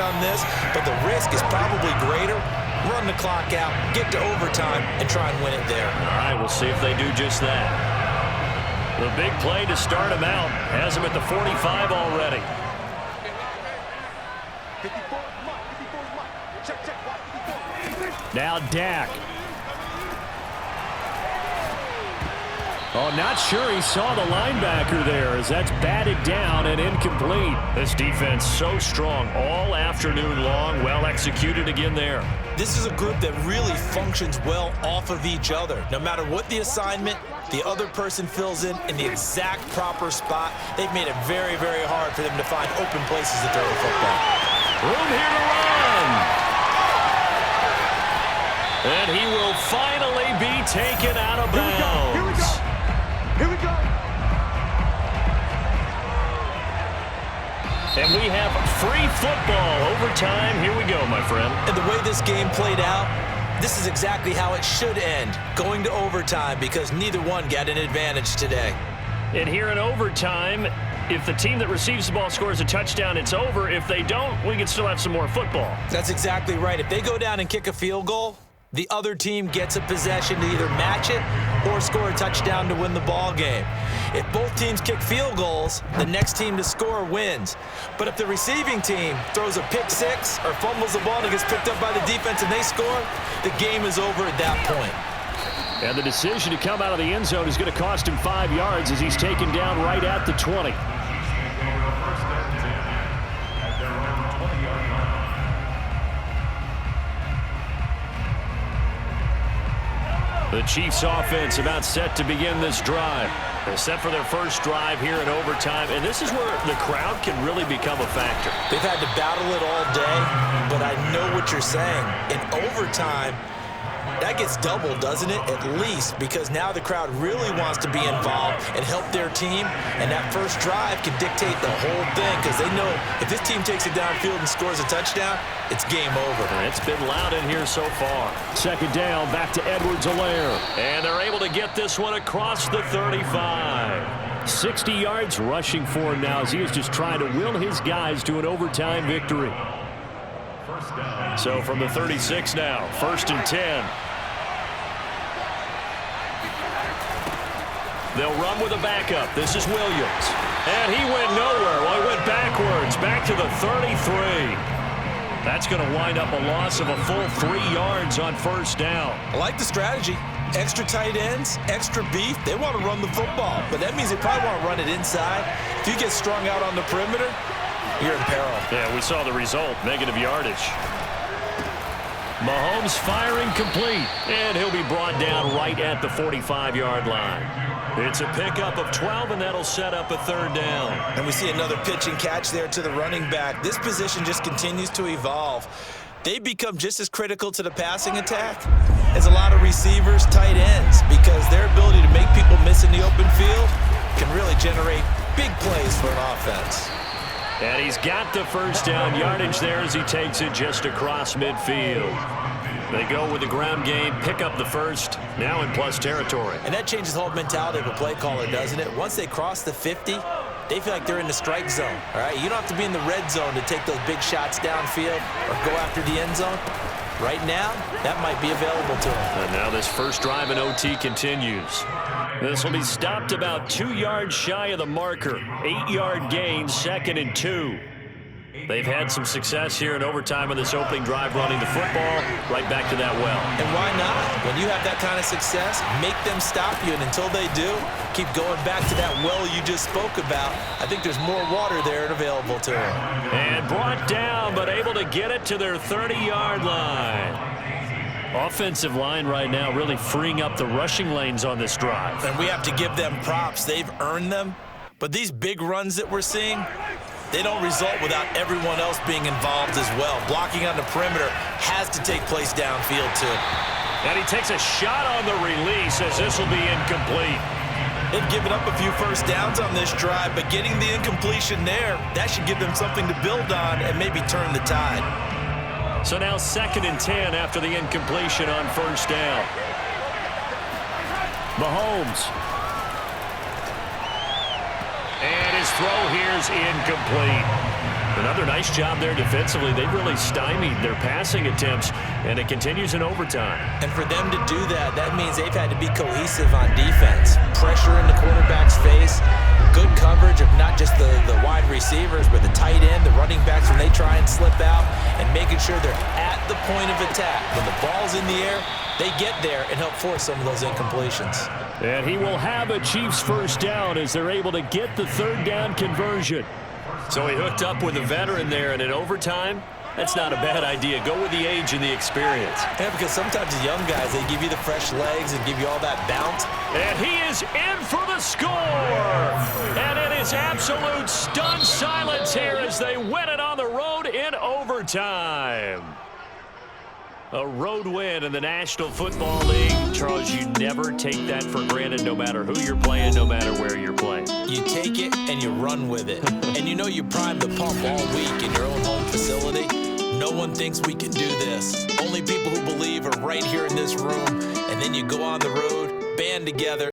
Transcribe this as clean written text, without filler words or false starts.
on this, but the risk is probably greater. Run the clock out, get to overtime, and try and win it there. All right, we'll see if they do just that. The big play to start him out has him at the 45 already. Now Dak. Oh, not sure he saw the linebacker there as that's batted down and incomplete. This defense so strong all afternoon long. Well executed again there. This is a group that really functions well off of each other. No matter what the assignment, the other person fills in the exact proper spot. They've made it very, very hard for them to find open places to throw the football. Room here to run. And he will finally be taken out of bounds. Here we go. Here we go. And we have free football overtime. Here we go, my friend. And the way this game played out, this is exactly how it should end, going to overtime, because neither one got an advantage today. And here in overtime, if the team that receives the ball scores a touchdown, it's over. If they don't, we can still have some more football. That's exactly right. If they go down and kick a field goal, the other team gets a possession to either match it or score a touchdown to win the ball game. If both teams kick field goals, the next team to score wins. But if the receiving team throws a pick six or fumbles the ball and it gets picked up by the defense and they score, the game is over at that point. And the decision to come out of the end zone is going to cost him 5 yards as he's taken down right at the 20. The Chiefs offense about set to begin this drive. They're set for their first drive here in overtime, and this is where the crowd can really become a factor. They've had to battle it all day, but I know what you're saying. In overtime, that gets doubled, doesn't it? At least, because now the crowd really wants to be involved and help their team, and that first drive can dictate the whole thing, because they know if this team takes it downfield and scores a touchdown, it's game over. It's been loud in here so far. Second down, back to Edwards-Helaire. And they're able to get this one across the 35. 60 yards rushing for him now as he is just trying to will his guys to an overtime victory. So from the 36 now, 1st and 10. They'll run with a backup. This is Williams. And he went nowhere. Well, he went backwards, back to the 33. That's going to wind up a loss of a full 3 yards on first down. I like the strategy. Extra tight ends, extra beef. They want to run the football, but that means they probably want to run it inside. If you get strung out on the perimeter, you're in peril. Yeah, we saw the result, negative yardage. Mahomes firing complete, and he'll be brought down right at the 45-yard line. It's a pickup of 12, and that'll set up a third down. And we see another pitch and catch there to the running back. This position just continues to evolve. They become just as critical to the passing attack as a lot of receivers, tight ends, because their ability to make people miss in the open field can really generate big plays for an offense. And he's got the first down yardage there as he takes it just across midfield. They go with the ground game, pick up the first, now in plus territory. And that changes the whole mentality of a play caller, doesn't it? Once they cross the 50, they feel like they're in the strike zone, all right? You don't have to be in the red zone to take those big shots downfield or go after the end zone. Right now, that might be available to them. And now this first drive in OT continues. This will be stopped about 2 yards shy of the marker. 8-yard gain, 2nd and 2. They've had some success here in overtime on this opening drive running the football right back to that well. And why not? When you have that kind of success, make them stop you, and until they do, keep going back to that well you just spoke about. I think there's more water there and available to them. And brought down, but able to get it to their 30-yard line. Offensive line right now really freeing up the rushing lanes on this drive. And we have to give them props. They've earned them. But these big runs that we're seeing, they don't result without everyone else being involved as well. Blocking on the perimeter has to take place downfield too. And he takes a shot on the release as this will be incomplete. They've given up a few first downs on this drive, but getting the incompletion there, that should give them something to build on and maybe turn the tide. So now 2nd and 10 after the incompletion on first down. Mahomes. And his throw here is incomplete. Another nice job there defensively. They've really stymied their passing attempts, and it continues in overtime. And for them to do that, that means they've had to be cohesive on defense. Pressure in the quarterback's face, good coverage of not just the wide receivers, but the tight end, the running backs when they try and slip out, and making sure they're at the point of attack. When the ball's in the air, they get there and help force some of those incompletions. And he will have a Chiefs first down as they're able to get the third down conversion. So he hooked up with a veteran there, and in overtime, that's not a bad idea. Go with the age and the experience. Yeah, because sometimes the young guys, they give you the fresh legs and give you all that bounce. And he is in for the score. And it is absolute stunned silence here as they win it on the road in overtime. A road win in the National Football League. Charles, you never take that for granted no matter who you're playing, no matter where you're playing. You take it and you run with it. And you know you prime the pump all week in your own home facility. No one thinks we can do this. Only people who believe are right here in this room. And then you go on the road, band together,